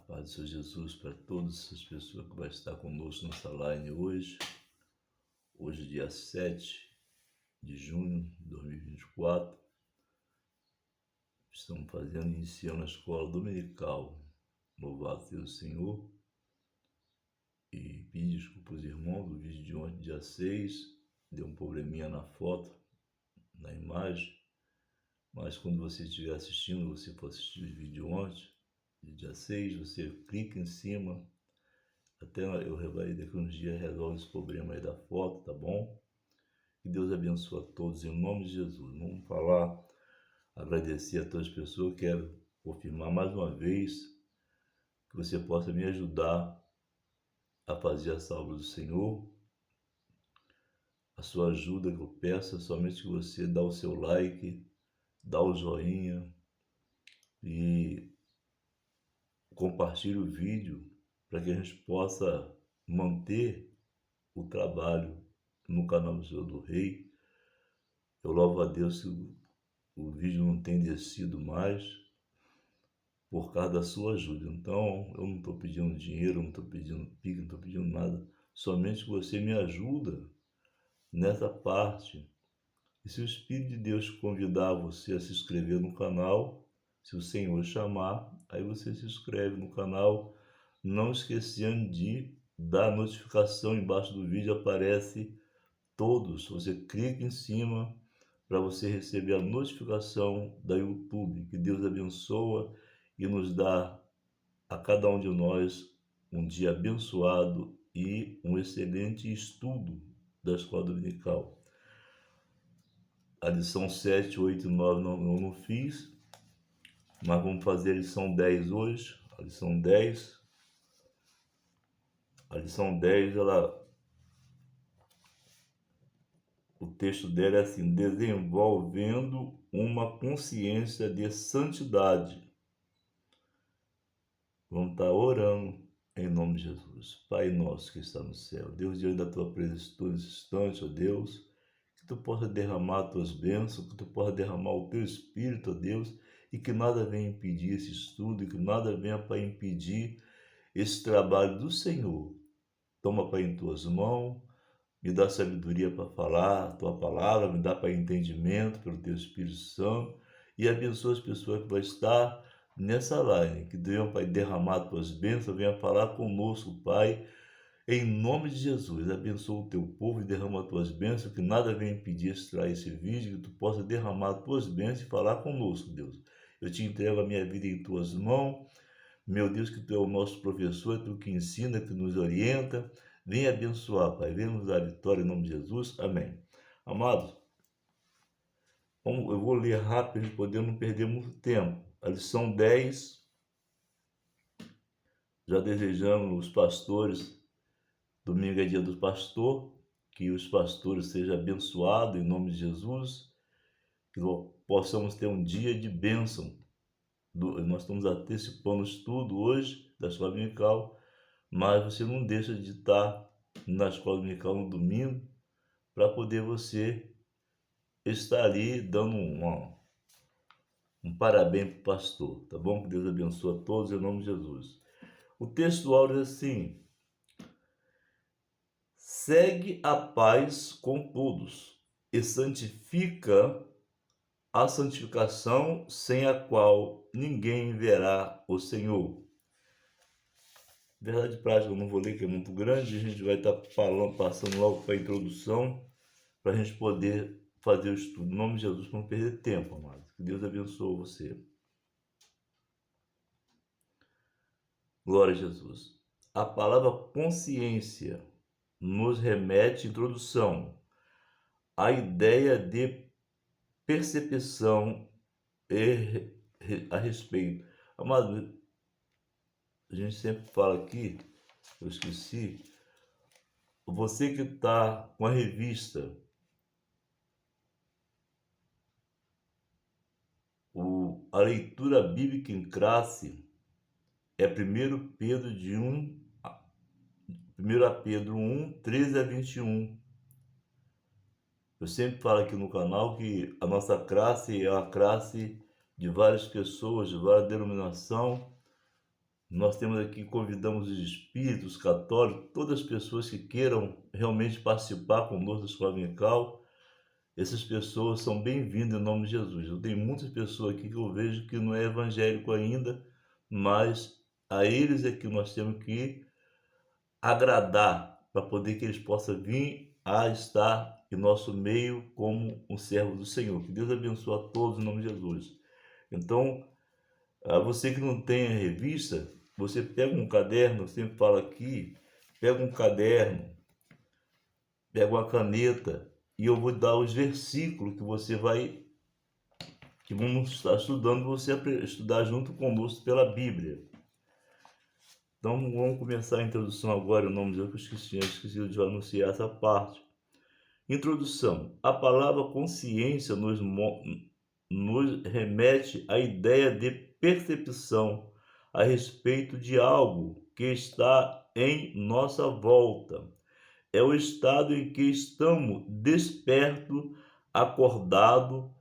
paz do Senhor Jesus para todas as pessoas que vão estar conosco nessa live hoje. Hoje, dia 7 de junho de 2024. Estamos iniciando a escola dominical. Louvado seja o Senhor. E pedir desculpa aos irmãos do vídeo de ontem, dia 6. Deu um probleminha na foto, na imagem. Mas quando você estiver assistindo, você for assistir o vídeo ontem, dia 6, você clica em cima. Até eu vai daqui uns dias resolve esse problema aí da foto, tá bom? Que Deus abençoe a todos em nome de Jesus. Vamos falar, agradecer a todas as pessoas. Quero confirmar mais uma vez que você possa me ajudar a fazer essa obra do Senhor. A sua ajuda que eu peço é somente que você dá o seu like, dá o joinha e compartilhe o vídeo para que a gente possa manter o trabalho no canal do Senhor do Rei. Eu louvo a Deus que o vídeo não tem descido mais por causa da sua ajuda. Então, eu não estou pedindo dinheiro, não estou pedindo pique, não estou pedindo nada. Somente que você me ajuda nessa parte. E se o Espírito de Deus convidar você a se inscrever no canal, se o Senhor chamar, aí você se inscreve no canal, não esquecendo de dar notificação. Embaixo do vídeo aparece todos, você clica em cima para você receber a notificação da YouTube. Que Deus abençoe e nos dá a cada um de nós um dia abençoado e um excelente estudo da escola dominical. A lição 7, 8 e 9 eu não fiz, mas vamos fazer a lição 10 hoje. A lição 10, o texto dela é assim: desenvolvendo uma consciência de santidade. Vamos estar orando em nome de Jesus. Pai nosso que está no céu, Deus, diante da tua presença todo instante, ó Deus, que tu possa derramar as tuas bênçãos, que tu possa derramar o teu Espírito, ó Deus, e que nada venha impedir esse estudo, e que nada venha para impedir esse trabalho do Senhor. Toma, Pai, em tuas mãos, me dá sabedoria para falar a tua palavra, me dá, Pai, entendimento pelo teu Espírito Santo, e abençoa as pessoas que vão estar nessa live, que venham, Pai, derramar as tuas bênçãos, venha falar conosco, Pai, em nome de Jesus. Abençoa o teu povo e derrama as tuas bênçãos, que nada venha impedir extrair esse vídeo, que tu possa derramar as tuas bênçãos e falar conosco, Deus. Eu te entrego a minha vida em tuas mãos, meu Deus, que tu é o nosso professor, tu que ensina, que nos orienta. Venha abençoar, Pai, venha nos dar vitória em nome de Jesus. Amém. Amados, eu vou ler rápido para poder não perder muito tempo. A lição 10, já desejando os pastores, domingo é dia do pastor, que os pastores sejam abençoados em nome de Jesus, que possamos ter um dia de bênção. Nós estamos antecipando o estudo hoje da escola dominical, mas você não deixa de estar na escola dominical no domingo para poder você estar ali dando um parabéns para o pastor, tá bom? Que Deus abençoe a todos em nome de Jesus. O texto áureo é assim: segue a paz com todos e santifica a santificação, sem a qual ninguém verá o Senhor. Verdade prática, eu não vou ler, que é muito grande, a gente vai estar passando logo para a introdução, para a gente poder fazer o estudo. Em nome de Jesus, para não perder tempo, amado. Que Deus abençoe você. Glória a Jesus. A palavra consciência nos remete, introdução, à ideia de percepção a respeito. Amado, a gente sempre fala aqui, eu esqueci, você que está com a revista, a leitura bíblica em classe é 1 Pedro 1, 13 a 21. Eu sempre falo aqui no canal que a nossa classe é uma classe de várias pessoas, de várias denominações, Nós temos aqui, convidamos os espíritos católicos, todas as pessoas que queiram realmente participar conosco da escola dominical. Essas pessoas são bem-vindas em nome de Jesus. Eu tenho muitas pessoas aqui que eu vejo que não é evangélico ainda, mas a eles é que nós temos que agradar para poder que eles possam vir a estar em nosso meio como um servo do Senhor. Que Deus abençoe a todos em nome de Jesus. Então, a você que não tem a revista, você pega um caderno, eu sempre falo aqui, pega um caderno, pega uma caneta e eu vou dar os versículos que vamos estar estudando, você estudar junto conosco pela Bíblia. Então vamos começar a introdução agora, em nome de Deus, que eu esqueci de anunciar essa parte. Introdução. A palavra consciência nos remete à ideia de percepção a respeito de algo que está em nossa volta. É o estado em que estamos desperto, acordado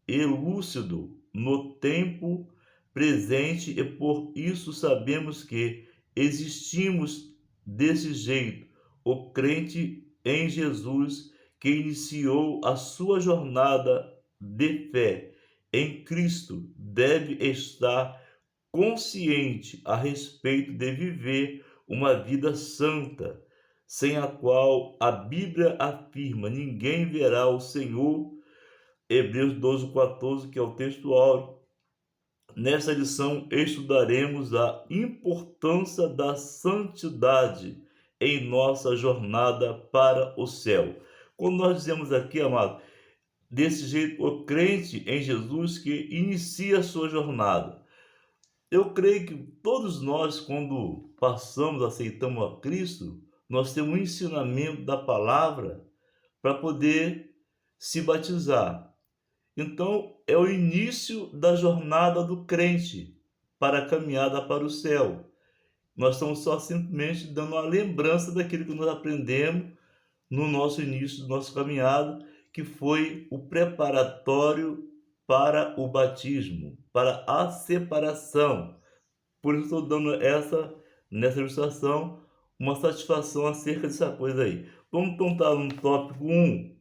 e lúcido no tempo presente, e por isso sabemos que existimos desse jeito. O crente em Jesus, que iniciou a sua jornada de fé em Cristo, deve estar consciente a respeito de viver uma vida santa, sem a qual a Bíblia afirma: ninguém verá o Senhor. Hebreus 12:14, que é o texto áureo. Nessa lição estudaremos a importância da santidade em nossa jornada para o céu. Quando nós dizemos aqui, amado, desse jeito, o crente em Jesus que inicia a sua jornada. Eu creio que todos nós, quando passamos, aceitamos a Cristo, nós temos um ensinamento da palavra para poder se batizar. Então, é o início da jornada do crente para a caminhada para o céu. Nós estamos só simplesmente dando uma lembrança daquilo que nós aprendemos no nosso início, do nosso caminhada, que foi o preparatório para o batismo, para a separação. Por isso estou dando nessa ilustração, uma satisfação acerca dessa coisa aí. Vamos então estar no tópico 1.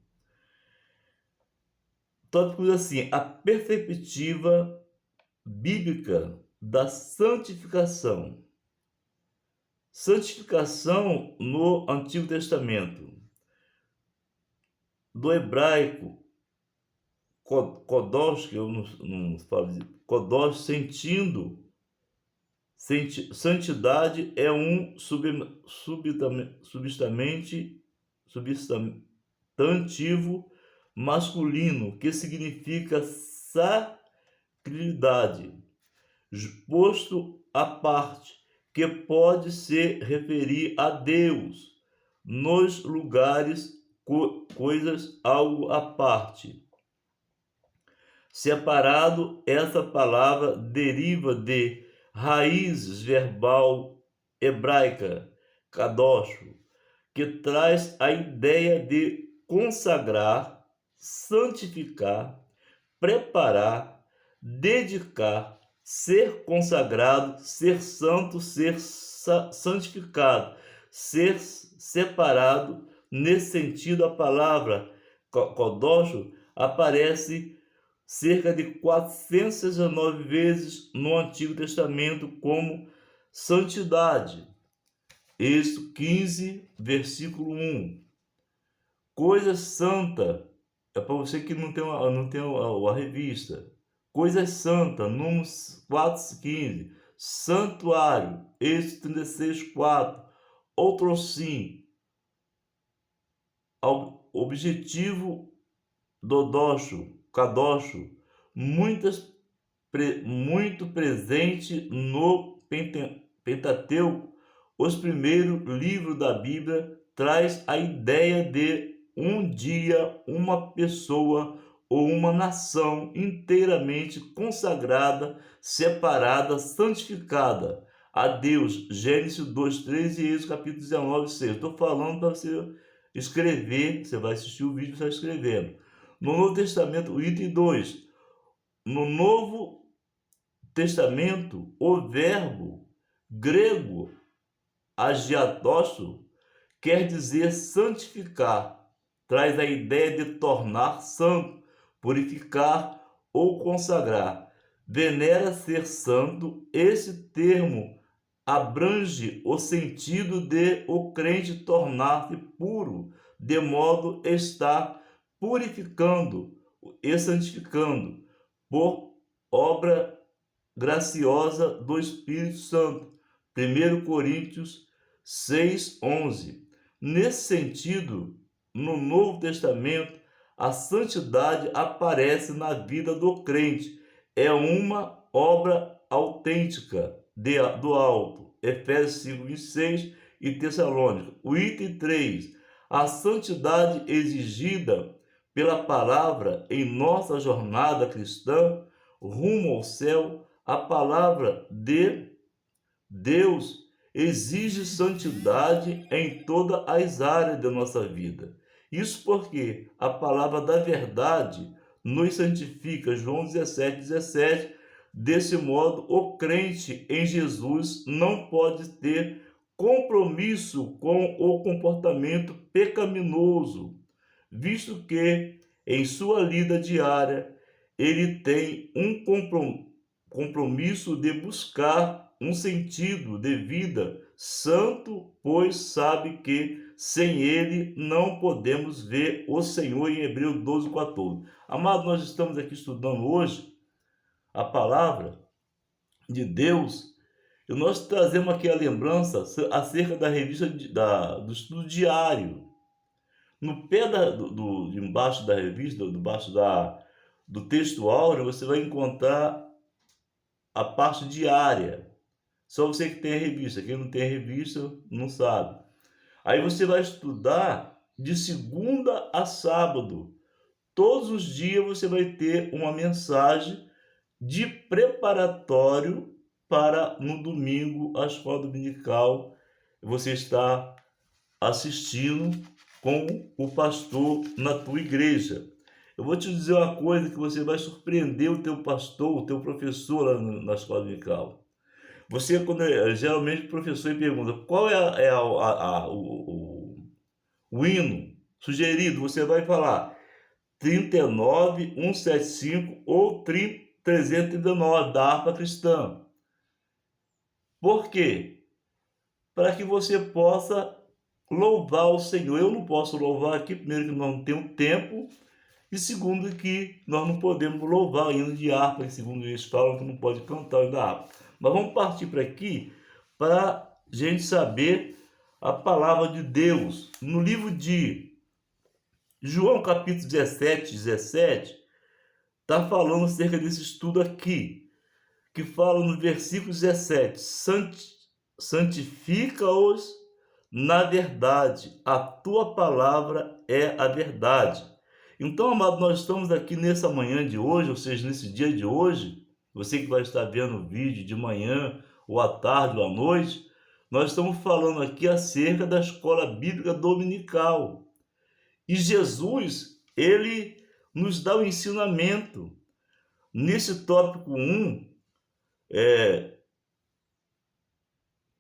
Tópico assim: a perspectiva bíblica da santificação. Santificação no Antigo Testamento. Do hebraico, kodosh, que eu não falo de kodosh, santidade é um substantivo masculino que significa sacralidade, posto à parte, que pode se referir a Deus nos lugares, coisas, algo à parte. Separado, essa palavra deriva de raízes verbal hebraica, kadosh, que traz a ideia de consagrar, santificar, preparar, dedicar, ser consagrado, ser santo, ser santificado, ser separado. Nesse sentido, a palavra kodosh aparece cerca de 419 vezes no Antigo Testamento como santidade. Êxodo 15, versículo 1. Coisa santa, é para você que não tem a revista. Coisa santa, Números 4:15. Santuário, Êxodo 36:4. Outro sim. Objetivo dodosho, kadosho, muito presente no Pentateuco. Os primeiros livros da Bíblia traz a ideia de um dia, uma pessoa ou uma nação inteiramente consagrada, separada, santificada a Deus. Gênesis 2:3 e Êxodo capítulo 19:6. Estou falando para você escrever, você vai assistir o vídeo e está escrevendo. No Novo Testamento, o item 2. No Novo Testamento, o verbo grego agiatócio quer dizer santificar, traz a ideia de tornar santo, purificar ou consagrar. Venera ser santo, esse termo abrange o sentido de o crente tornar-se puro, de modo estar purificando e santificando, por obra graciosa do Espírito Santo. 1 Coríntios 6:11. Nesse sentido, no Novo Testamento, a santidade aparece na vida do crente. É uma obra autêntica do alto. Efésios 5:26 e Tessalônica. O item 3. A santidade exigida pela palavra em nossa jornada cristã rumo ao céu. A palavra de Deus exige santidade em todas as áreas da nossa vida. Isso porque a palavra da verdade nos santifica. João 17:17. Desse modo, o crente em Jesus não pode ter compromisso com o comportamento pecaminoso, visto que em sua lida diária ele tem um compromisso de buscar um sentido de vida santo, pois sabe que sem ele não podemos ver o Senhor, em Hebreus 12:14. Amado, nós estamos aqui estudando hoje a palavra de Deus e nós trazemos aqui a lembrança acerca da revista do estudo diário. No pé embaixo da revista, debaixo do texto áureo, você vai encontrar a parte diária. Só você que tem a revista. Quem não tem a revista não sabe. Aí você vai estudar de segunda a sábado. Todos os dias você vai ter uma mensagem de preparatório para no domingo a escola dominical. Você está assistindo com o pastor na tua igreja. Eu vou te dizer uma coisa que você vai surpreender o teu pastor, o teu professor lá na escola dominical. Você, geralmente o professor pergunta qual é o hino sugerido, você vai falar 39.175 ou 319 da harpa cristã. Por quê? Para que você possa louvar o Senhor. Eu não posso louvar aqui, primeiro que nós não temos tempo, e segundo que nós não podemos louvar o hino de harpa, e segundo eles falam que não pode cantar o hino da harpa. Mas vamos partir para aqui para a gente saber a palavra de Deus. No livro de João, capítulo 17, está falando acerca desse estudo aqui, que fala no versículo 17, santifica-os na verdade, a tua palavra é a verdade. Então, amado, nós estamos aqui nessa manhã de hoje, ou seja, nesse dia de hoje, você que vai estar vendo o vídeo de manhã, ou à tarde, ou à noite, nós estamos falando aqui acerca da escola bíblica dominical. E Jesus, ele nos dá o ensinamento. Nesse tópico 1,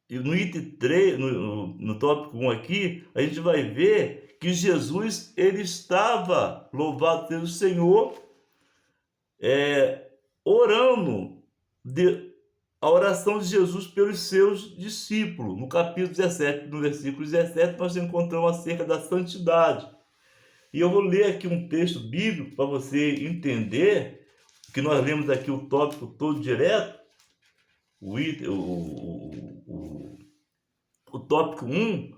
e no item 3, no tópico 1 aqui, a gente vai ver que Jesus, ele estava, louvado seja o Senhor, orando a oração de Jesus pelos seus discípulos. No capítulo 17, no versículo 17, nós encontramos acerca da santidade. E eu vou ler aqui um texto bíblico para você entender, que nós lemos aqui o tópico todo direto, o tópico 1,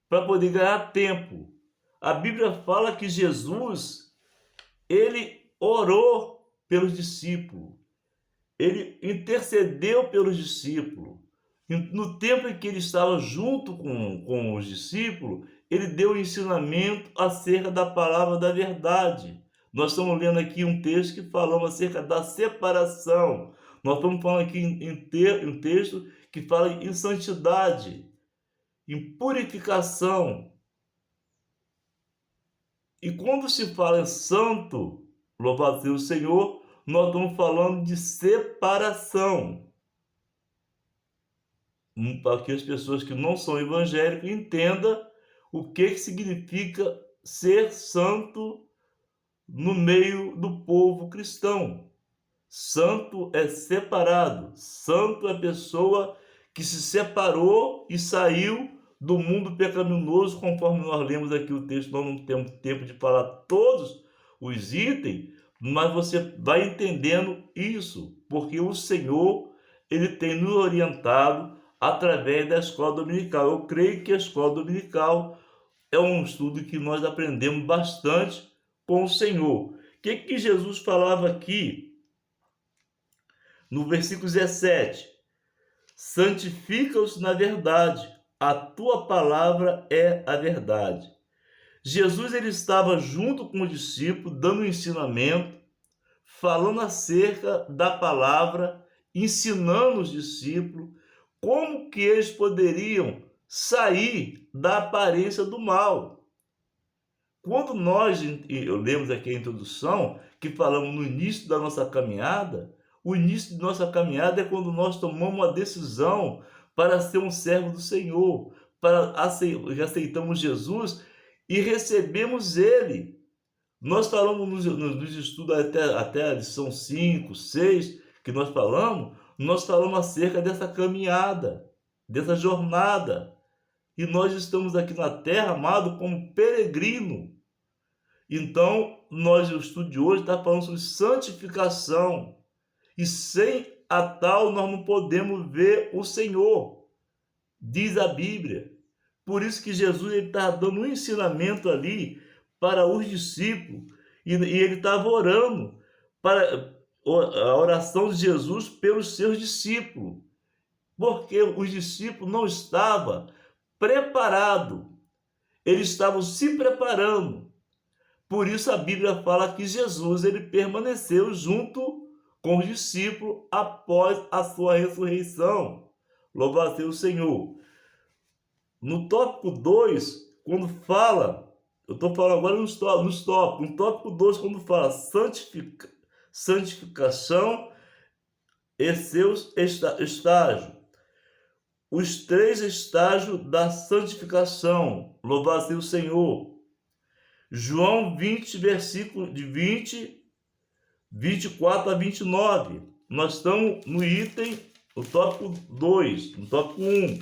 para poder ganhar tempo. A Bíblia fala que Jesus, ele orou pelos discípulos, ele intercedeu pelos discípulos. No tempo em que ele estava junto com os discípulos, ele deu ensinamento acerca da palavra da verdade. Nós estamos lendo aqui um texto que falamos acerca da separação. Nós estamos falando aqui um texto que fala em santidade, em purificação. E quando se fala em santo, louvado seja o Senhor, nós estamos falando de separação. para que as pessoas que não são evangélicas entendam o que significa ser santo no meio do povo cristão. Santo é separado, santo é pessoa que se separou e saiu do mundo pecaminoso, conforme nós lemos aqui o texto. Nós não temos tempo de falar todos os itens, mas você vai entendendo isso, porque o Senhor, ele tem nos orientado através da escola dominical. Eu creio que a escola dominical é um estudo que nós aprendemos bastante com o Senhor. O que Jesus falava aqui no versículo 17? Santifica-os na verdade, a tua palavra é a verdade. Jesus, ele estava junto com os discípulos, dando um ensinamento, falando acerca da palavra, ensinando os discípulos como que eles poderiam sair da aparência do mal. Quando nós, eu lemos aqui a introdução, que falamos no início da nossa caminhada, o início de nossa caminhada é quando nós tomamos uma decisão para ser um servo do Senhor, para aceitamos Jesus e recebemos Ele. Nós falamos nos estudos até a lição 5, 6, que nós falamos acerca dessa caminhada, dessa jornada. E nós estamos aqui na terra, amado, como peregrino. Então, o estudo de hoje está falando sobre santificação. E sem a tal nós não podemos ver o Senhor, diz a Bíblia. Por isso que Jesus está dando um ensinamento ali para os discípulos, e ele estava orando para a oração de Jesus pelos seus discípulos, porque os discípulos não estavam preparados, eles estavam se preparando. Por isso a Bíblia fala que Jesus, ele permaneceu junto com os discípulos após a sua ressurreição. Louvado seja o Senhor. No tópico 2, quando fala, eu estou falando agora nos tópicos, no tópico 2, quando fala santificação e seus estágios. Os 3 estágios da santificação. Louvado seja o Senhor. João 20, versículo de 24 a 29. Nós estamos no item, no tópico 2, no tópico 1.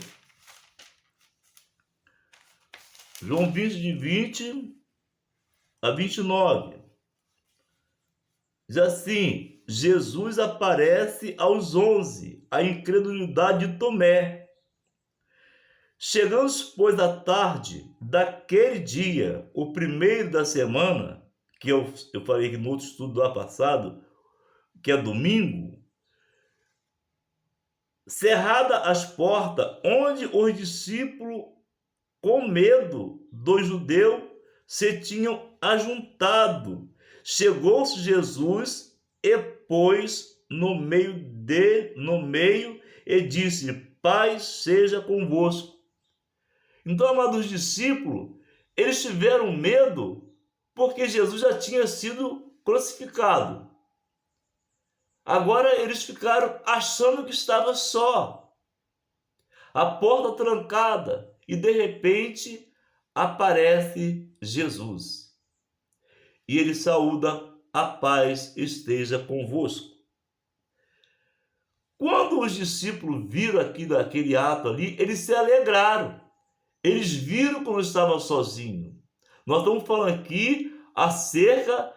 João 20, de 20 a 29. Diz assim: Jesus aparece aos 11, a incredulidade de Tomé. Chegando, pois, à tarde daquele dia, o primeiro da semana, que eu falei que no outro estudo lá passado, que é domingo, cerrada as portas, onde os discípulos, com medo do judeu, se tinham ajuntado. Chegou-se Jesus e pôs no meio e disse: paz seja convosco. Então, amados discípulos, eles tiveram medo porque Jesus já tinha sido crucificado. Agora eles ficaram achando que estava só, a porta trancada, e de repente aparece Jesus. E ele saúda: a paz esteja convosco. Quando os discípulos viram aquele ato ali, eles se alegraram. Eles viram como estava sozinho. Nós estamos falando aqui acerca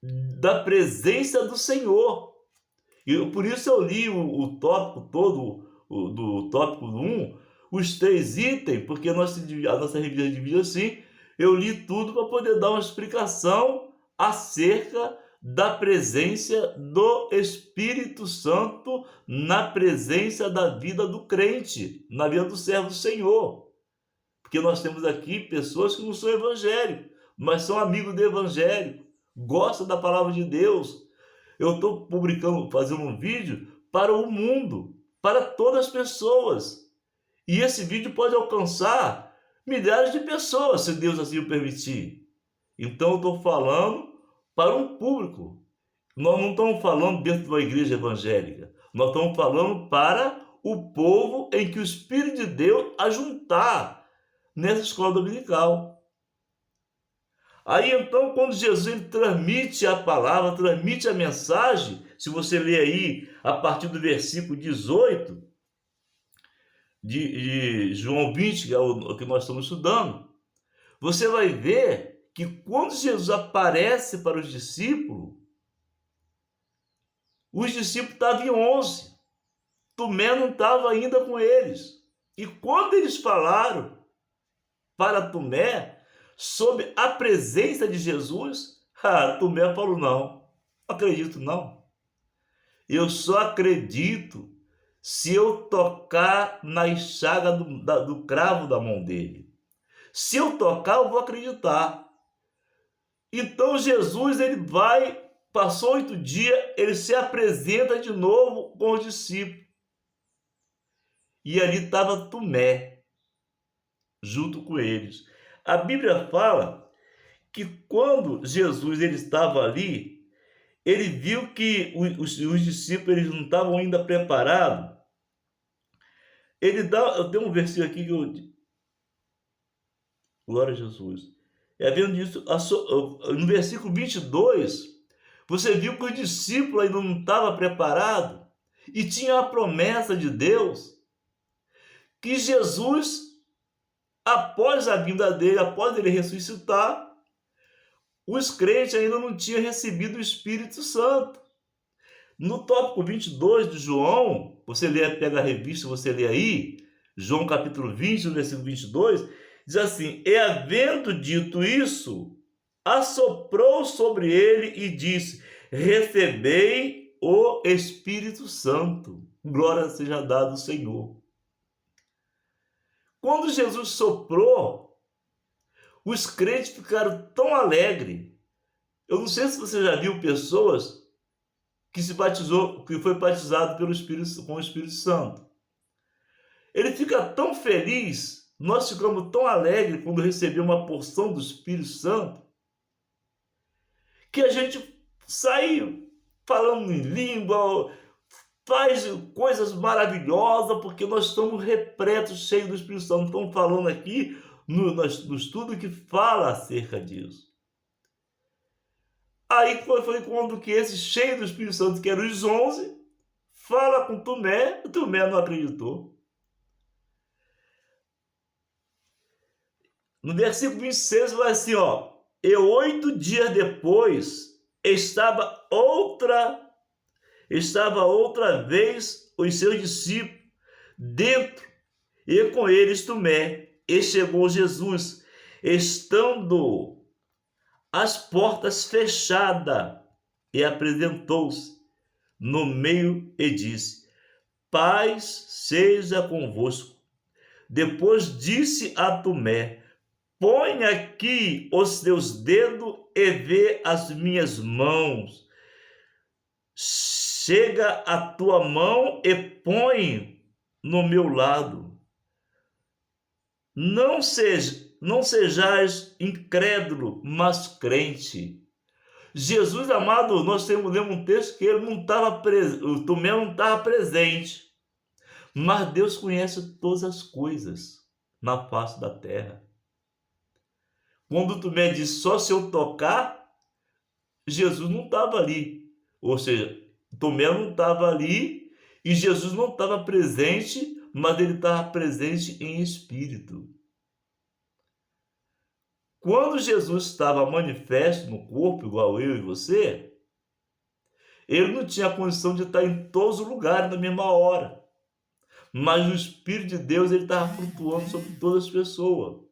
da presença do Senhor. E por isso eu li o tópico todo, do tópico 1, os 3 itens, porque a nossa revista divide assim. Eu li tudo para poder dar uma explicação acerca da presença do Espírito Santo na presença da vida do crente, na vida do servo do Senhor. Porque nós temos aqui pessoas que não são evangélicos, mas são amigos do evangelho, gostam da palavra de Deus. Eu estou fazendo um vídeo para o mundo, para todas as pessoas. E esse vídeo pode alcançar milhares de pessoas, se Deus assim o permitir. Então eu estou falando para um público. Nós não estamos falando dentro de uma igreja evangélica. Nós estamos falando para o povo em que o Espírito de Deus ajuntar nessa escola dominical. Aí então, quando Jesus ele transmite a palavra, transmite a mensagem, se você ler aí a partir do versículo 18 de João 20, que é o que nós estamos estudando, você vai ver que quando Jesus aparece para os discípulos estavam em 11. Tomé não estava ainda com eles. E quando eles falaram para Tomé sobre a presença de Jesus, Tomé falou: não acredito não. Eu só acredito se eu tocar na chaga do cravo da mão dele. Se eu tocar, eu vou acreditar. Então Jesus, ele passou 8 dias, ele se apresenta de novo com os discípulos. E ali estava Tomé, junto com eles. A Bíblia fala que quando Jesus ele estava ali, ele viu que os discípulos eles não estavam ainda preparados. Eu tenho um versículo aqui que eu... Glória a Jesus. Vendo isso, no versículo 22, você viu que os discípulos ainda não estavam preparados e tinha a promessa de Deus que Jesus, após a vinda dele, após ele ressuscitar, os crentes ainda não tinham recebido o Espírito Santo. No tópico 22 de João, você pega a revista, você lê aí, João capítulo 20, no versículo 22, diz assim: e havendo dito isso, assoprou sobre ele e disse: recebei o Espírito Santo. Glória seja dada ao Senhor. Quando Jesus soprou, os crentes ficaram tão alegres. Eu não sei se você já viu pessoas que foi batizado com o Espírito Santo. Ele fica tão feliz, nós ficamos tão alegres quando recebemos uma porção do Espírito Santo, que a gente sai falando em língua, faz coisas maravilhosas, porque nós estamos repletos, cheios do Espírito Santo. Estamos falando aqui no estudo que fala acerca disso. Aí foi quando que esse cheio do Espírito Santo, que eram os 11, fala com Tomé, e Tomé não acreditou. No versículo 26 vai assim, e 8 dias depois estava outra vez os seus discípulos dentro, e com eles Tomé, e chegou Jesus, estando as portas fechadas, e apresentou-se no meio e disse: paz seja convosco. Depois disse a Tomé: põe aqui os teus dedos e vê as minhas mãos. Chega a tua mão e põe no meu lado. Não sejais incrédulo, mas crente. Jesus amado, nós lemos um texto que ele não estava o Tomé não estava presente, mas Deus conhece todas as coisas na face da terra. Quando Tomé disse: só se eu tocar, Jesus não estava ali, ou seja, Tomé não estava ali e Jesus não estava presente, mas ele estava presente em espírito. Quando Jesus estava manifesto no corpo, igual eu e você, ele não tinha a condição de estar em todos os lugares na mesma hora. Mas o Espírito de Deus ele estava flutuando sobre todas as pessoas.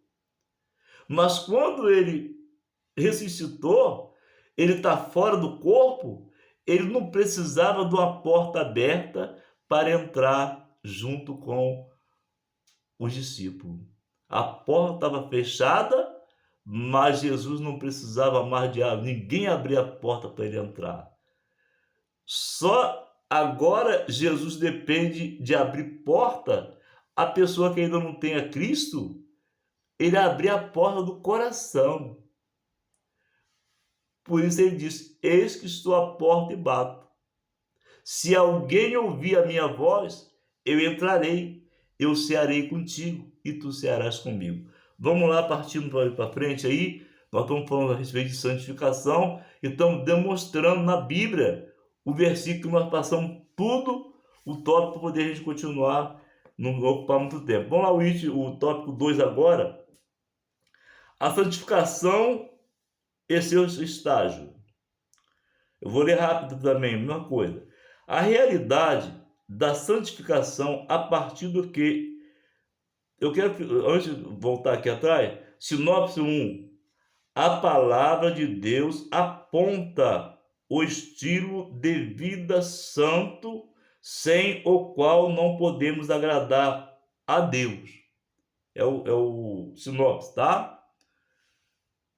Mas quando ele ressuscitou, ele está fora do corpo, ele não precisava de uma porta aberta para entrar junto com os discípulos. A porta estava fechada, mas Jesus não precisava mais de ninguém abrir a porta para ele entrar. Só agora Jesus depende de abrir porta. A pessoa que ainda não tem a Cristo, ele abrir a porta do coração. Por isso ele diz: eis que estou à porta e bato. Se alguém ouvir a minha voz eu entrarei, eu cearei contigo e tu cearás comigo. Vamos lá, partindo para frente aí, nós estamos falando a respeito de santificação e estamos demonstrando na Bíblia o versículo que nós passamos tudo, o tópico para poder a gente continuar, não ocupar muito tempo. Vamos lá, o tópico 2 agora. A santificação e seus estágios. Eu vou ler rápido também, mesma coisa. A realidade da santificação a partir do que... Eu quero, antes de voltar aqui atrás, sinopse 1. A palavra de Deus aponta o estilo de vida santo, sem o qual não podemos agradar a Deus. É o sinopse, tá?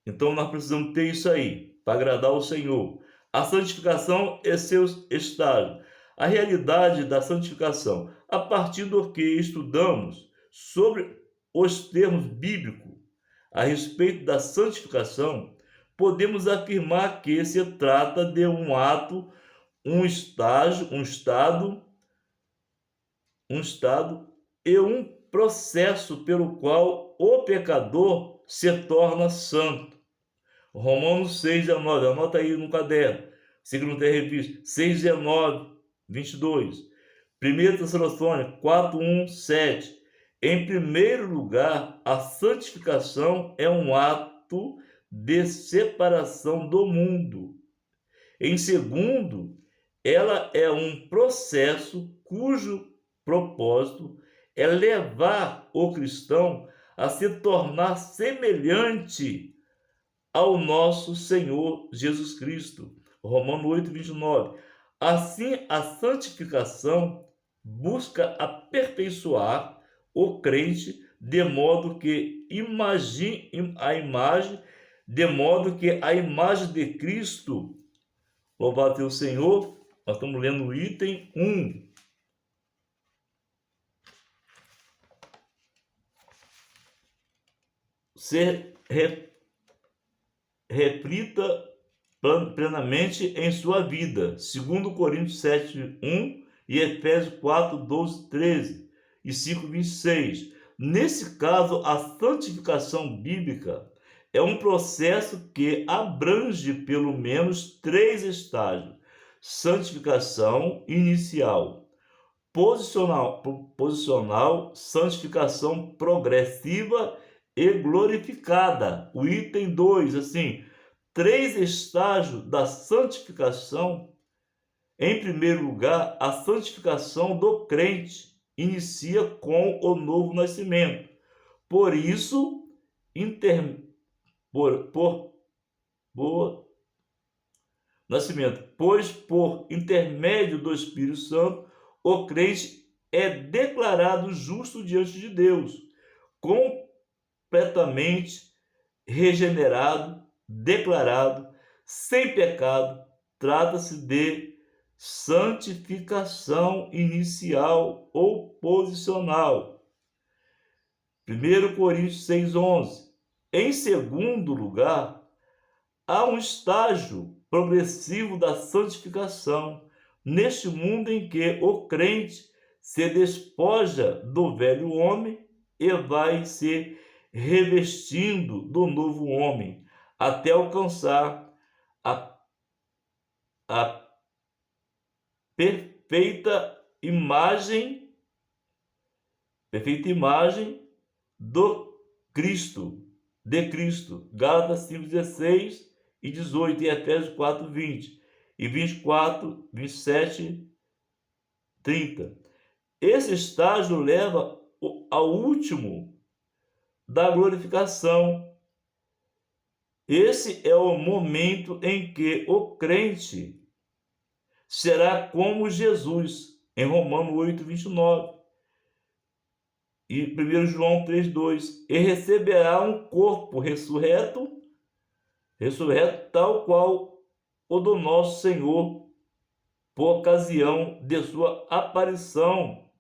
Então nós precisamos ter isso aí, para agradar o Senhor. A santificação e seus estágios. A realidade da santificação, a partir do que estudamos sobre os termos bíblicos a respeito da santificação, podemos afirmar que se trata de um ato, um estágio, um estado e um processo pelo qual o pecador se torna santo. Romanos 6,19, anota aí no caderno, se não tem revista, 6,19, 22. 1 Tessalonicenses 4:1, 7. Em primeiro lugar, a santificação é um ato de separação do mundo. Em segundo, ela é um processo cujo propósito é levar o cristão a se tornar semelhante ao nosso Senhor Jesus Cristo. Romanos 8:29. Assim, a santificação busca aperfeiçoar o crente de modo que a imagem de Cristo, louvado seja o Senhor, nós estamos lendo o item 1. Ser reflita plenamente em sua vida. 2 Coríntios 7:1 e Efésios 4:12, 13 e 5:26. Nesse caso, a santificação bíblica é um processo que abrange pelo menos 3 estágios: santificação inicial, posicional, santificação progressiva e glorificada. O item 2, assim, 3 estágios da santificação. Em primeiro lugar, a santificação do crente inicia com o novo nascimento. Por isso, pois por intermédio do Espírito Santo, o crente é declarado justo diante de Deus, completamente regenerado, declarado, sem pecado. Trata-se de santificação inicial ou posicional. 1 Coríntios 6:11. Em segundo lugar, há um estágio progressivo da santificação, neste mundo em que o crente se despoja do velho homem e vai se revestindo do novo homem, até alcançar a perfeita imagem do Cristo, de Cristo. Gálatas 5:16 e 18 e Efésios 4:20 e 24, 27, 30. Esse estágio leva ao último da glorificação. Esse é o momento em que o crente será como Jesus, em Romanos 8:29 e 1 João 3:2, e receberá um corpo ressurreto tal qual o do nosso Senhor, por ocasião de sua aparição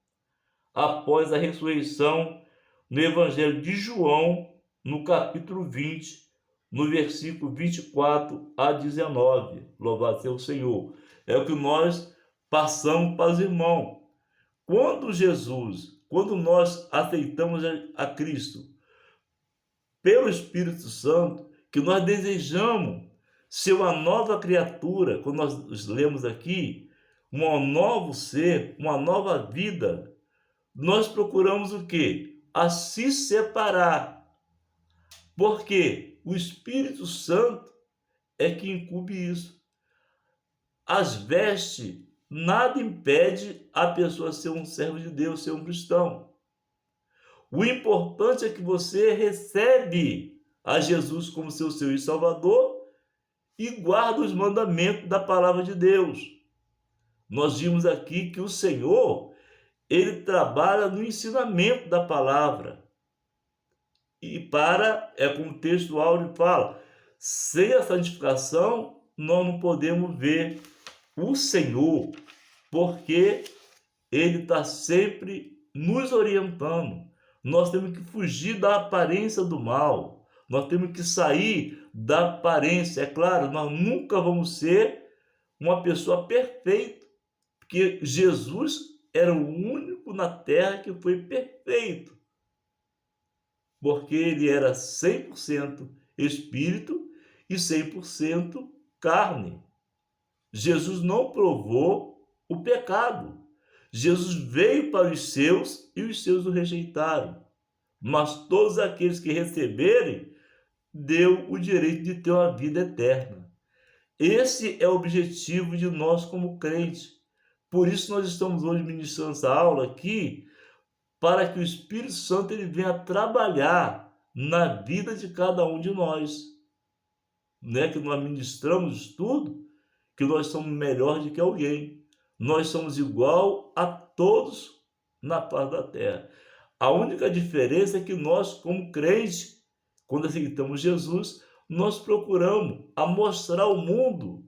após a ressurreição, no Evangelho de João, no capítulo 20, no versículo 24 a 19. Louvado seja o Senhor. É o que nós passamos para os irmãos. quando nós aceitamos a Cristo pelo Espírito Santo, que nós desejamos ser uma nova criatura, quando nós lemos aqui, um novo ser, uma nova vida, nós procuramos o quê? A se separar. Porque o Espírito Santo é que incube isso. As vestes, nada impede a pessoa ser um servo de Deus, ser um cristão. O importante é que você recebe a Jesus como seu Senhor e Salvador e guarda os mandamentos da palavra de Deus. Nós vimos aqui que o Senhor, ele trabalha no ensinamento da palavra. E como o texto áureo fala, sem a santificação, nós não podemos ver o Senhor, porque ele está sempre nos orientando. Nós temos que fugir da aparência do mal. Nós temos que sair da aparência. É claro, nós nunca vamos ser uma pessoa perfeita, porque Jesus era o único na terra que foi perfeito. Porque ele era 100% espírito e 100% carne. Jesus não provou o pecado. Jesus veio para os seus e os seus o rejeitaram. Mas todos aqueles que receberem, deu o direito de ter uma vida eterna. Esse é o objetivo de nós como crentes. Por isso nós estamos hoje ministrando essa aula aqui, para que o Espírito Santo ele venha trabalhar na vida de cada um de nós. Não é que nós ministramos tudo, que nós somos melhor do que alguém. Nós somos igual a todos na face da terra. A única diferença é que nós, como crentes, quando aceitamos Jesus, nós procuramos a mostrar ao mundo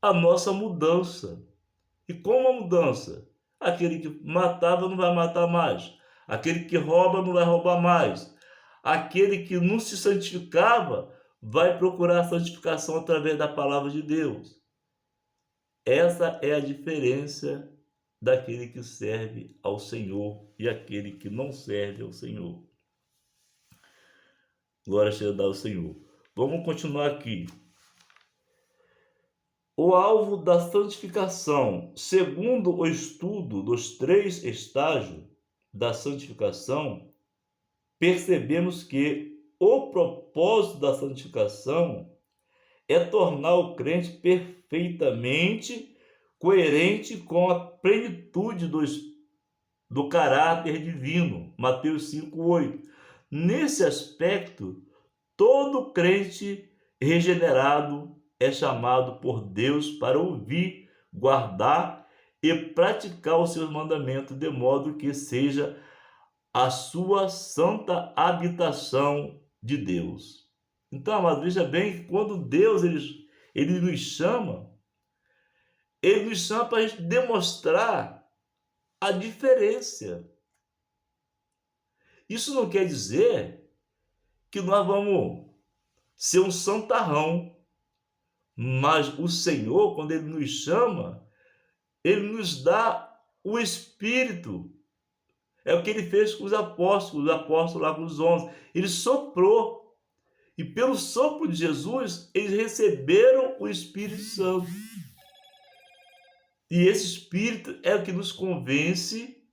a nossa mudança. E como a mudança? Aquele que matava não vai matar mais. Aquele que rouba não vai roubar mais. Aquele que não se santificava vai procurar a santificação através da palavra de Deus. Essa é a diferença daquele que serve ao Senhor e aquele que não serve ao Senhor. Glória seja ao Senhor. Vamos continuar aqui. O alvo da santificação, segundo o estudo dos 3 estágios da santificação, percebemos que o propósito da santificação é tornar o crente perfeitamente coerente com a plenitude do caráter divino. Mateus 5:8. Nesse aspecto, todo crente regenerado é chamado por Deus para ouvir, guardar e praticar os seus mandamentos, de modo que seja a sua santa habitação de Deus. Então, amado, veja bem que quando Deus ele nos chama para a gente demonstrar a diferença. Isso não quer dizer que nós vamos ser um santarrão, mas o Senhor, quando ele nos chama, ele nos dá o Espírito. É o que ele fez com os apóstolos lá com os 11. Ele soprou. E pelo sopro de Jesus, eles receberam o Espírito Santo. E esse Espírito é o que nos convence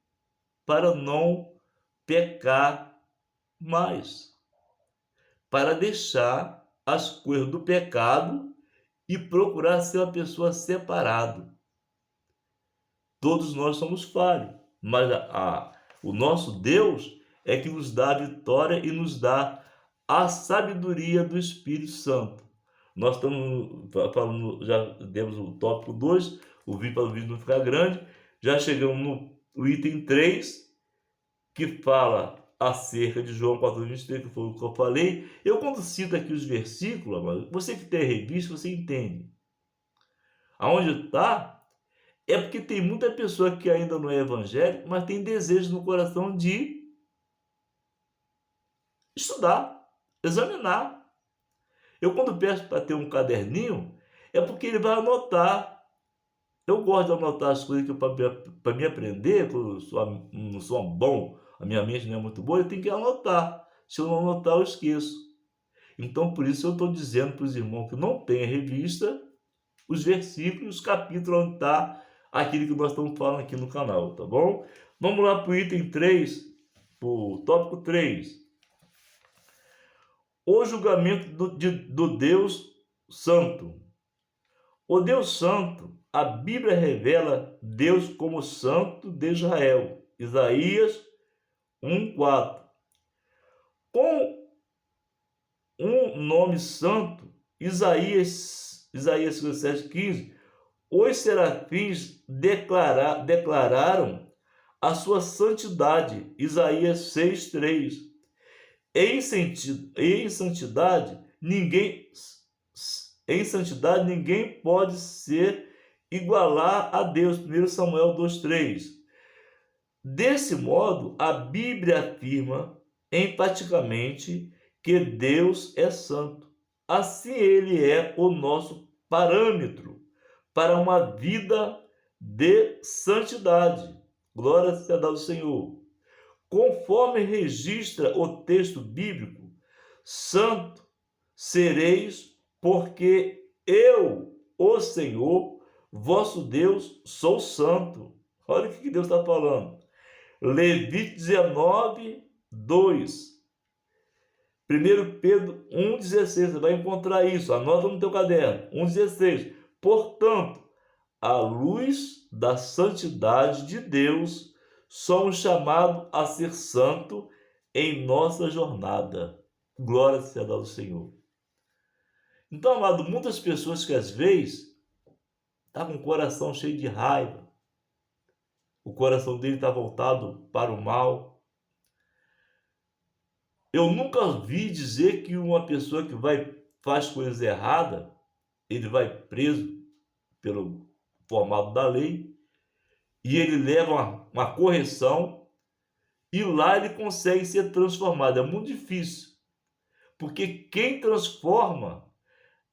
para não pecar mais. Para deixar as coisas do pecado e procurar ser uma pessoa separada. Todos nós somos falhos, mas o nosso Deus é que nos dá a vitória e nos dá a sabedoria do Espírito Santo. Nós estamos falando, já demos o tópico 2, o vídeo para o vídeo não ficar grande, já chegamos no item 3, que fala acerca de João 4:23, que foi o que eu falei. Eu, quando cito aqui os versículos, você que tem revista, você entende. Aonde está, é porque tem muita pessoa que ainda não é evangélica, mas tem desejo no coração de estudar, examinar. Eu, quando peço para ter um caderninho, é porque ele vai anotar. Eu gosto de anotar as coisas que para me aprender, que eu não sou bom, a minha mente não é muito boa, eu tenho que anotar. Se eu não anotar, eu esqueço. Então, por isso eu estou dizendo para os irmãos que não tem revista, os versículos, os capítulos onde está aquilo que nós estamos falando aqui no canal, tá bom? Vamos lá para o item 3, para o tópico 3. O julgamento do Deus Santo. O Deus Santo, a Bíblia revela Deus como Santo de Israel. Isaías 1:4. Com um nome santo, Isaías 57:15, os serafins declararam a sua santidade. Isaías 6:3. Em santidade, ninguém pode ser igualar a Deus. 1 Samuel 2:3. Desse modo, a Bíblia afirma enfaticamente que Deus é santo. Assim, ele é o nosso parâmetro para uma vida de santidade. Glória seja ao Senhor. Conforme registra o texto bíblico, santo sereis, porque eu, o Senhor, vosso Deus, sou santo. Olha o que Deus está falando. Levítico 19:2. 1 Pedro 1:16. Você vai encontrar isso. Anota no teu caderno. 1:16. Portanto, à luz da santidade de Deus, somos chamados a ser santo em nossa jornada. Glória seja ao Senhor. Então, amado, muitas pessoas que às vezes estão com o coração cheio de raiva, o coração dele está voltado para o mal. Eu nunca vi dizer que uma pessoa que faz coisas erradas, ele vai preso pelo formato da lei, e ele leva uma correção, e lá ele consegue ser transformado. É muito difícil, porque quem transforma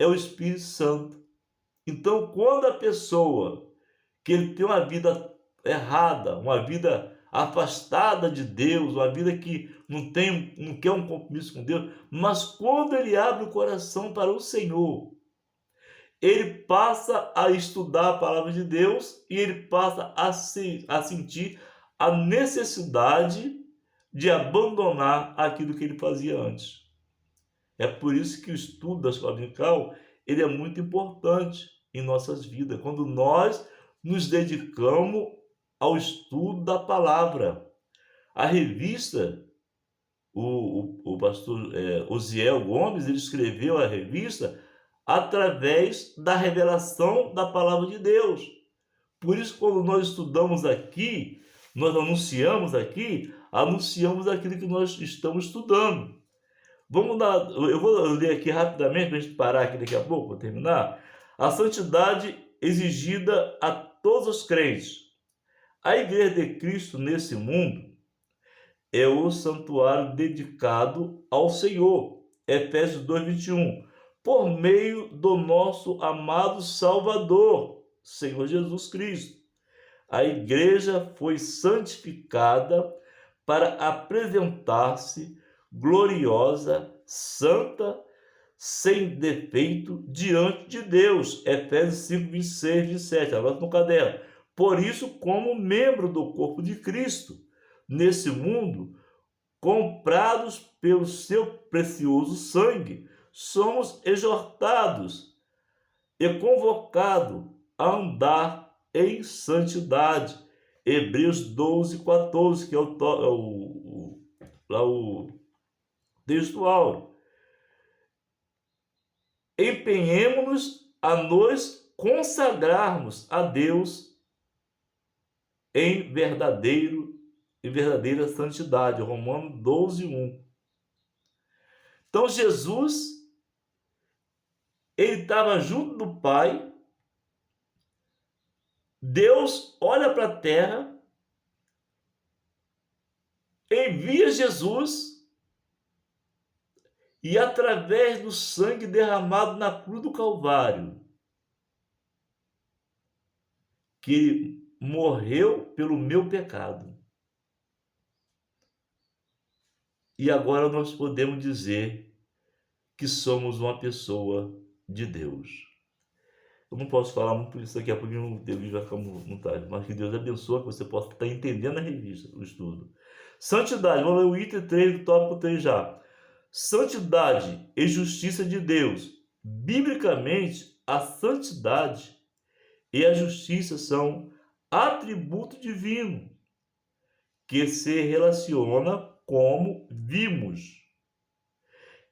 é o Espírito Santo. Então, quando a pessoa que ele tem uma vida errada, uma vida afastada de Deus, uma vida que não quer um compromisso com Deus, mas quando ele abre o coração para o Senhor, ele passa a estudar a palavra de Deus e ele passa a sentir a necessidade de abandonar aquilo que ele fazia antes. É por isso que o estudo da escola dominical ele é muito importante em nossas vidas, quando nós nos dedicamos ao estudo da palavra. A revista, o pastor Osiel Gomes, ele escreveu a revista através da revelação da palavra de Deus. Por isso, quando nós estudamos aqui, nós anunciamos aquilo que nós estamos estudando. Vamos dar, eu vou ler aqui rapidamente para a gente parar aqui daqui a pouco, para terminar. A santidade exigida a todos os crentes. A Igreja de Cristo nesse mundo é o santuário dedicado ao Senhor. Efésios 2:21. Por meio do nosso amado Salvador, Senhor Jesus Cristo. A igreja foi santificada para apresentar-se gloriosa, santa, sem defeito diante de Deus. Efésios 5:26-27. Anota no caderno. Por isso, como membro do corpo de Cristo, nesse mundo, comprados pelo seu precioso sangue, somos exortados e convocados a andar em santidade. Hebreus 12:14, que é o texto áureo. Empenhemos-nos a nos consagrarmos a Deus em verdadeira santidade. Romanos 12:1. Então Jesus, ele estava junto do Pai. Deus olha para a terra, envia Jesus, e através do sangue derramado na cruz do Calvário, que ele morreu pelo meu pecado. E agora nós podemos dizer que somos uma pessoa de Deus. Eu não posso falar muito por isso daqui a pouco, o vídeo vai ficar muito tarde, mas que Deus abençoe, que você possa estar entendendo a revista, o estudo. Santidade, vamos ler o item 3 do tópico 3 já. Santidade e justiça de Deus. Biblicamente, a santidade e a justiça são atributo divino que se relaciona como vimos.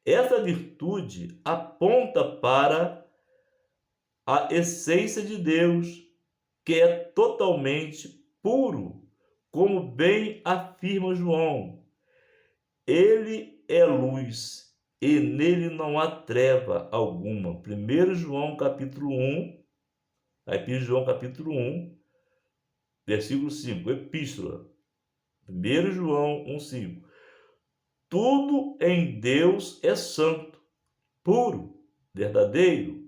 Essa virtude aponta para a essência de Deus, que é totalmente puro, como bem afirma João. Ele é luz e nele não há treva alguma. 1 João capítulo 1, João capítulo 1, versículo 5, epístola. 1 João 1,5. Tudo em Deus é santo, puro, verdadeiro.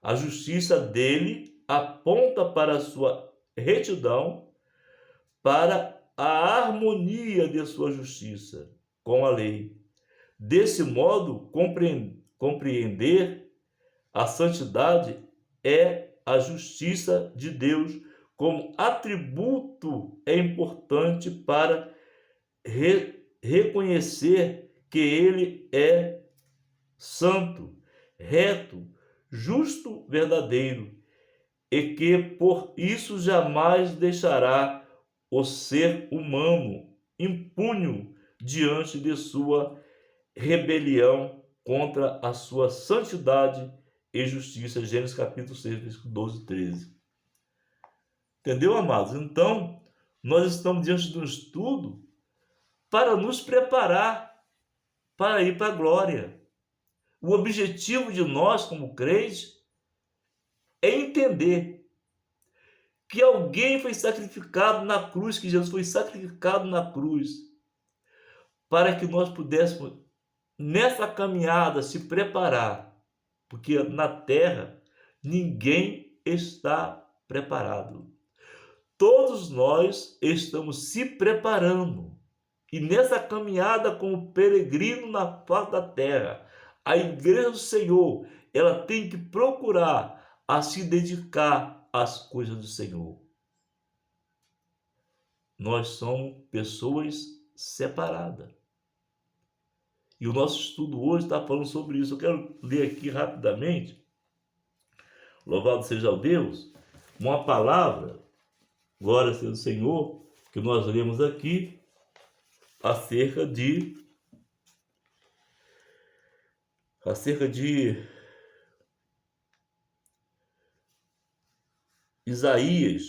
A justiça dele aponta para a sua retidão, para a harmonia de sua justiça com a lei. Desse modo, compreender a santidade é a justiça de Deus como atributo é importante para reconhecer que ele é santo, reto, justo, verdadeiro, e que por isso jamais deixará o ser humano impune diante de sua rebelião contra a sua santidade e justiça. Gênesis capítulo 6, versículo 12 e 13. Entendeu, amados? Então, nós estamos diante de um estudo para nos preparar para ir para a glória. O objetivo de nós, como crentes, é entender que alguém foi sacrificado na cruz, que Jesus foi sacrificado na cruz, para que nós pudéssemos, nessa caminhada, se preparar, porque na terra ninguém está preparado. Todos nós estamos se preparando. E nessa caminhada como peregrino na face da terra, a igreja do Senhor, ela tem que procurar a se dedicar às coisas do Senhor. Nós somos pessoas separadas. E o nosso estudo hoje está falando sobre isso. Eu quero ler aqui rapidamente, louvado seja o Deus, uma palavra, glória seja o Senhor, que nós lemos aqui, acerca de Isaías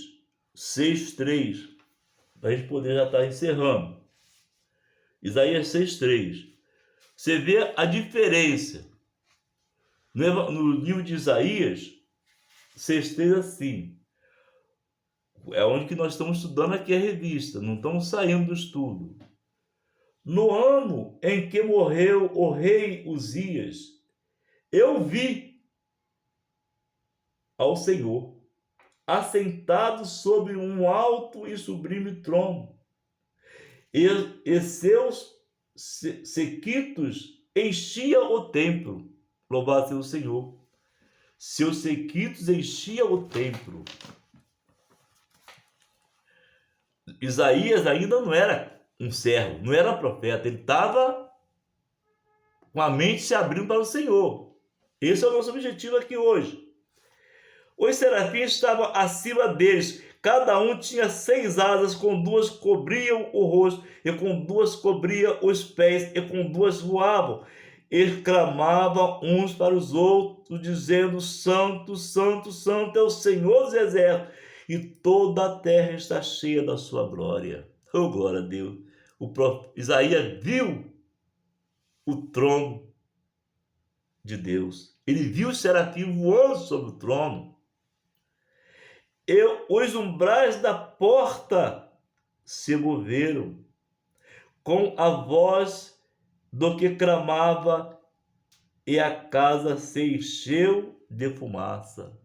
6:3, para a gente poder já estar encerrando. Isaías 6:3. Você vê a diferença. No livro de Isaías 6:3 assim. É onde que nós estamos estudando aqui a revista, não estamos saindo do estudo. No ano em que morreu o rei Uzias, eu vi ao Senhor assentado sobre um alto e sublime trono, e seus sequitos enchiam o templo. Louvado seja o Senhor. Seus sequitos enchiam o templo. Isaías ainda não era um servo, não era profeta, ele estava com a mente se abrindo para o Senhor. Esse é o nosso objetivo aqui hoje. Os serafins estavam acima deles, cada um tinha 6 asas, com 2 cobriam o rosto, e com 2 cobriam os pés, e com 2 voavam. E clamavam uns para os outros, dizendo: Santo, Santo, Santo é o Senhor dos exércitos, e toda a terra está cheia da sua glória. Oh, glória a Deus! O próprio Isaías viu o trono de Deus. Ele viu os serafins voando sobre o trono. E os umbrais da porta se moveram com a voz do que clamava, e a casa se encheu de fumaça.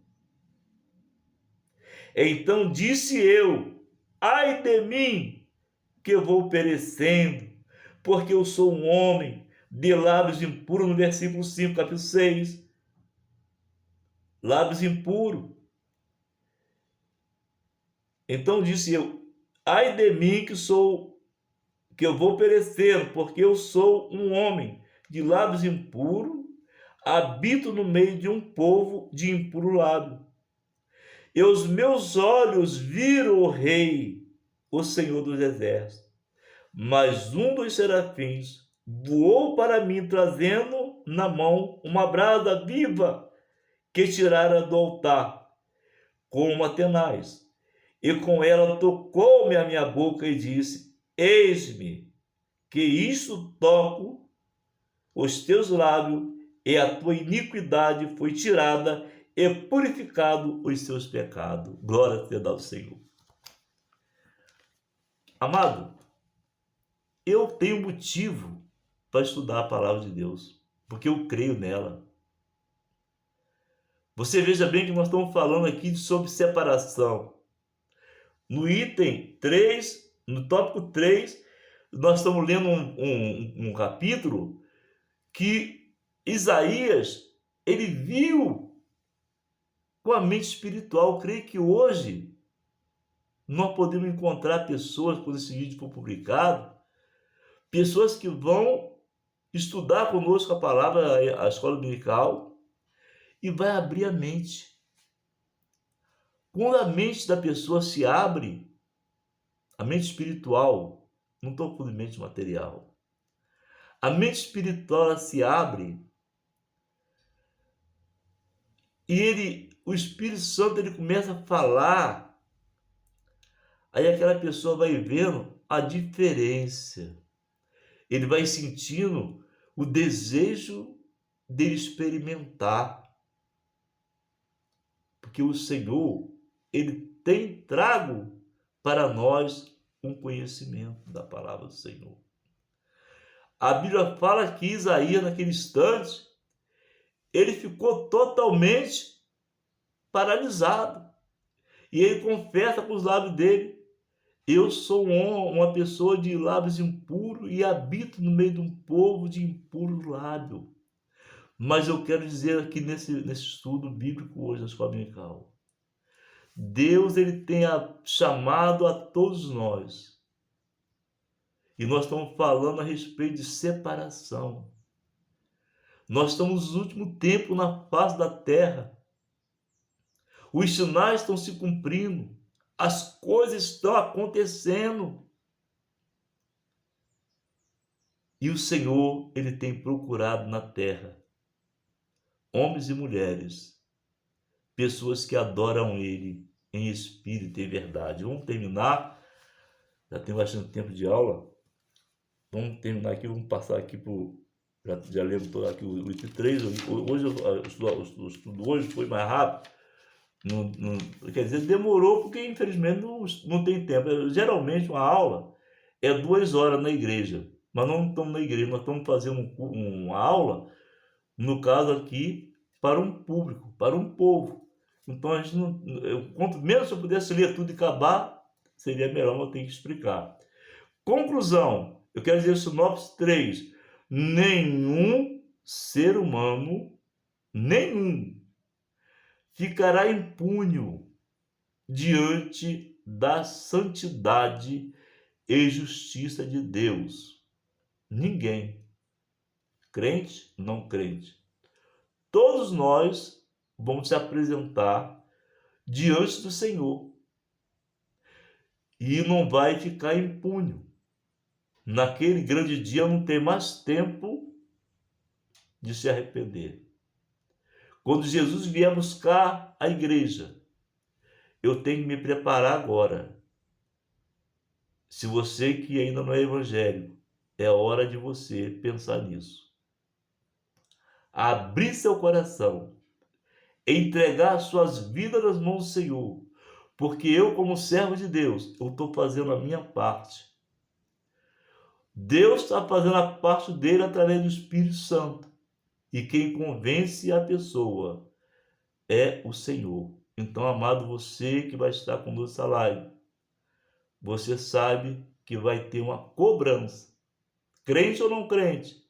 Então disse eu: ai de mim, que eu vou perecendo, porque eu sou um homem de lábios impuros, no versículo 5, capítulo 6. Lábios impuros. Então disse eu: ai de mim, que eu vou perecendo, porque eu sou um homem de lábios impuros, habito no meio de um povo de impuro lábio. E os meus olhos viram o Rei, o Senhor dos Exércitos. Mas um dos serafins voou para mim, trazendo na mão uma brasa viva que tirara do altar com uma tenaz. E com ela tocou-me a minha boca e disse: eis-me, que isto toco os teus lábios, e a tua iniquidade foi tirada, e purificado os seus pecados. Glória seja ao Senhor. Amado, eu tenho motivo para estudar a palavra de Deus, porque eu creio nela. Você veja bem que nós estamos falando aqui sobre separação. No item 3, no tópico 3, nós estamos lendo um capítulo que Isaías, ele viu com a mente espiritual. Eu creio que hoje nós podemos encontrar pessoas, quando esse vídeo for publicado, pessoas que vão estudar conosco a palavra, a escola dominical, e vai abrir a mente. Quando a mente da pessoa se abre, a mente espiritual, não estou falando de mente material, a mente espiritual ela se abre, e o Espírito Santo ele começa a falar, aí aquela pessoa vai vendo a diferença, ele vai sentindo o desejo de experimentar, porque o Senhor, ele tem trago para nós um conhecimento da palavra do Senhor. A Bíblia fala que Isaías, naquele instante, ele ficou totalmente paralisado. E ele confessa com os lábios dele: eu sou uma pessoa de lábios impuros e habito no meio de um povo de impuro lábio. Mas eu quero dizer aqui nesse estudo bíblico hoje na escola dominical, Deus ele tem chamado a todos nós. E nós estamos falando a respeito de separação. Nós estamos no último tempo na face da terra. Os sinais estão se cumprindo. As coisas estão acontecendo. E o Senhor, ele tem procurado na terra homens e mulheres, pessoas que adoram ele em espírito e em verdade. Vamos terminar. Já tem bastante tempo de aula. Vamos terminar aqui, vamos passar aqui por... Já lemos todo aqui o item 3. Hoje o estudo hoje foi mais rápido. Quer dizer, demorou porque infelizmente não tem tempo. Geralmente uma aula é 2 horas na igreja. Mas não estamos na igreja, nós estamos fazendo uma aula, no caso aqui, para um público, para um povo. Então a gente não... mesmo se eu pudesse ler tudo e acabar, seria melhor, mas eu tenho que explicar. Conclusão, eu quero dizer sinopse 3. Nenhum ser humano, nenhum, ficará impune diante da santidade e justiça de Deus. Ninguém, crente, não crente. Todos nós vamos se apresentar diante do Senhor e não vai ficar impune. Naquele grande dia não tem mais tempo de se arrepender. Quando Jesus vier buscar a igreja, eu tenho que me preparar agora. Se você que ainda não é evangélico, é hora de você pensar nisso. Abrir seu coração, entregar suas vidas nas mãos do Senhor, porque eu, como servo de Deus, eu estou fazendo a minha parte. Deus está fazendo a parte dele através do Espírito Santo. E quem convence a pessoa é o Senhor. Então, amado, você que vai estar conosco nessa live, você sabe que vai ter uma cobrança, crente ou não crente.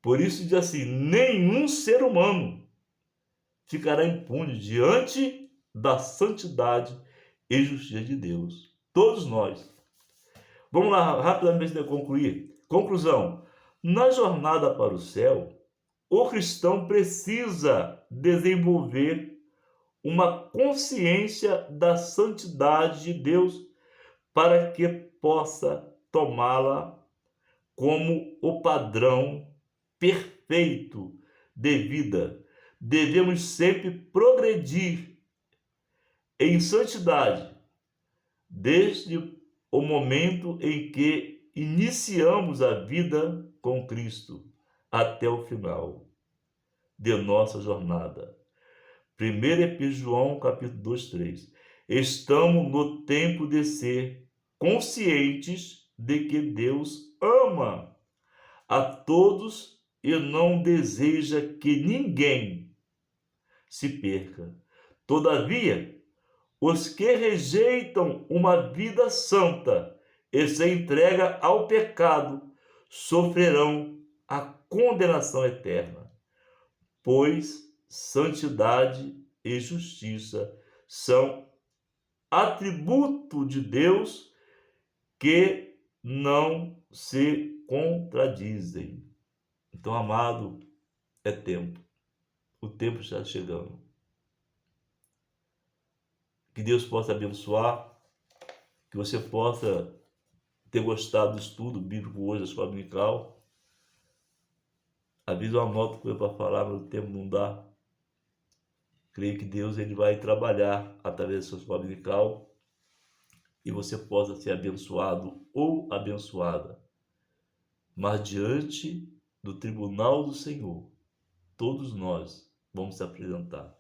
Por isso diz assim, nenhum ser humano ficará impune diante da santidade e justiça de Deus. Todos nós. Vamos lá, rapidamente de concluir. Conclusão. Na jornada para o céu, o cristão precisa desenvolver uma consciência da santidade de Deus para que possa tomá-la como o padrão perfeito de vida. Devemos sempre progredir em santidade desde o momento em que iniciamos a vida com Cristo até o final de nossa jornada. 1 João, capítulo 2, 3. Estamos no tempo de ser conscientes de que Deus ama a todos e não deseja que ninguém se perca. Todavia, os que rejeitam uma vida santa e se entregam ao pecado sofrerão a condenação eterna, pois santidade e justiça são atributo de Deus que não se contradizem. Então, amado, é tempo. O tempo está chegando. Que Deus possa abençoar, que você possa ter gostado do estudo bíblico hoje, da escola dominical. Às vezes eu anoto coisa para falar, mas o tempo não dá. Creio que Deus ele vai trabalhar através da sua escola dominical e você possa ser abençoado ou abençoada. Mas diante do tribunal do Senhor, todos nós vamos se apresentar.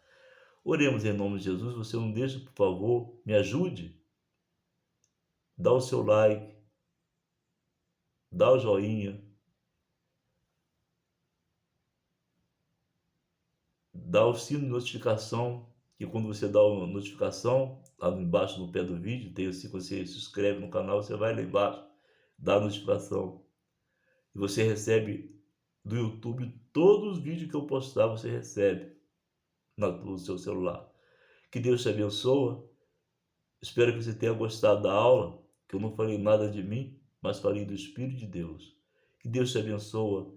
Oremos em nome de Jesus. Você não deixa, por favor, me ajude. Dá o seu like, dá o joinha, dá o sino de notificação, que quando você dá a notificação, lá embaixo no pé do vídeo, tem assim, você se inscreve no canal, você vai lá embaixo, dá a notificação. E você recebe do YouTube todos os vídeos que eu postar, você recebe no seu celular. Que Deus te abençoe. Espero que você tenha gostado da aula, que eu não falei nada de mim, mas falei do Espírito de Deus. Que Deus te abençoe.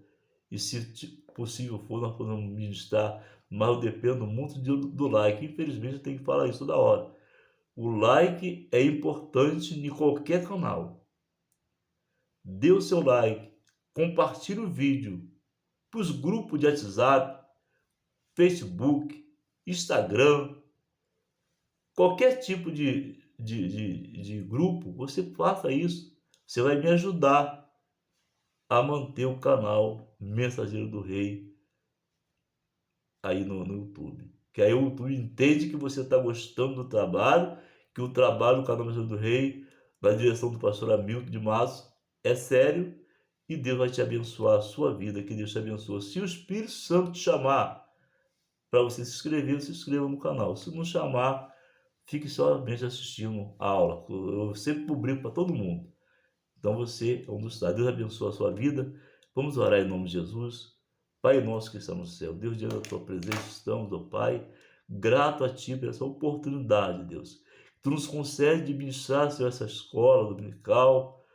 E se possível for, nós podemos ministrar, mas eu dependo muito do like. Infelizmente, eu tenho que falar isso toda hora. O like é importante em qualquer canal. Dê o seu like, compartilhe o vídeo para os grupos de WhatsApp, Facebook, Instagram, qualquer tipo de grupo, você faça isso. Você vai me ajudar a manter o canal Mensageiro do Rei aí no YouTube. Que aí o YouTube entende que você está gostando do trabalho, que o trabalho do canal Mensageiro do Rei, na direção do pastor Hamilton de Matos, é sério e Deus vai te abençoar a sua vida. Que Deus te abençoe. Se o Espírito Santo te chamar para você se inscrever, se inscreva no canal. Se não chamar, fique somente assistindo a aula. Eu sempre publico para todo mundo. Então você é um dos dados. Deus abençoe a sua vida. Vamos orar em nome de Jesus. Pai nosso que está no céu, Deus, diante da tua presença estamos, ó Pai, grato a Ti por essa oportunidade, Deus. Tu nos concede de ministrar, Senhor, essa escola dominical.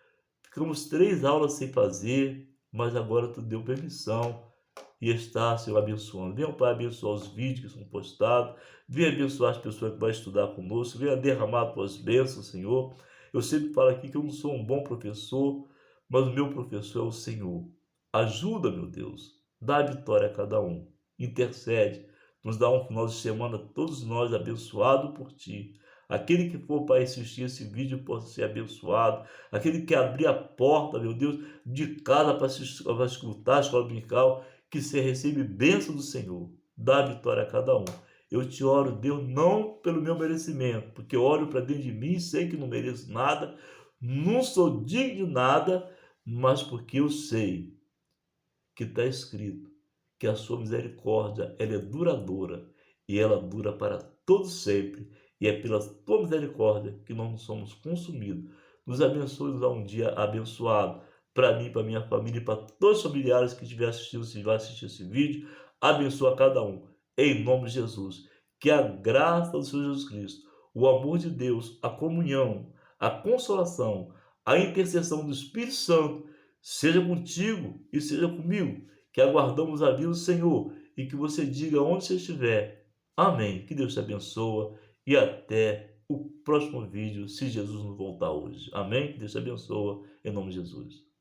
Ficamos 3 aulas sem fazer, mas agora Tu deu permissão e está, Senhor, abençoando. Venha, Pai, abençoar os vídeos que são postados. Venha abençoar as pessoas que vão estudar conosco. Venha derramar tuas bênçãos, Senhor. Eu sempre falo aqui que eu não sou um bom professor, mas o meu professor é o Senhor. Ajuda, meu Deus. Dá a vitória a cada um. Intercede. Nos dá um final de semana, todos nós, abençoados por Ti. Aquele que for para assistir esse vídeo possa ser abençoado. Aquele que abrir a porta, meu Deus, de casa para escutar a escola dominical, que você recebe bênção do Senhor. Dá a vitória a cada um. Eu te oro, Deus, não pelo meu merecimento, porque eu olho para dentro de mim e sei que não mereço nada, não sou digno de nada, mas porque eu sei que está escrito que a sua misericórdia ela é duradoura e ela dura para todo sempre. E é pela tua misericórdia que nós não somos consumidos. Nos abençoe, nos dá um dia abençoado para mim, para minha família e para todos os familiares que estiver assistindo, se vai assistir esse vídeo. Abençoa cada um, em nome de Jesus. Que a graça do Senhor Jesus Cristo, o amor de Deus, a comunhão, a consolação, a intercessão do Espírito Santo seja contigo e seja comigo, que aguardamos a vida do Senhor e que você diga onde você estiver. Amém. Que Deus te abençoe e até o próximo vídeo, se Jesus não voltar hoje. Amém. Que Deus te abençoe em nome de Jesus.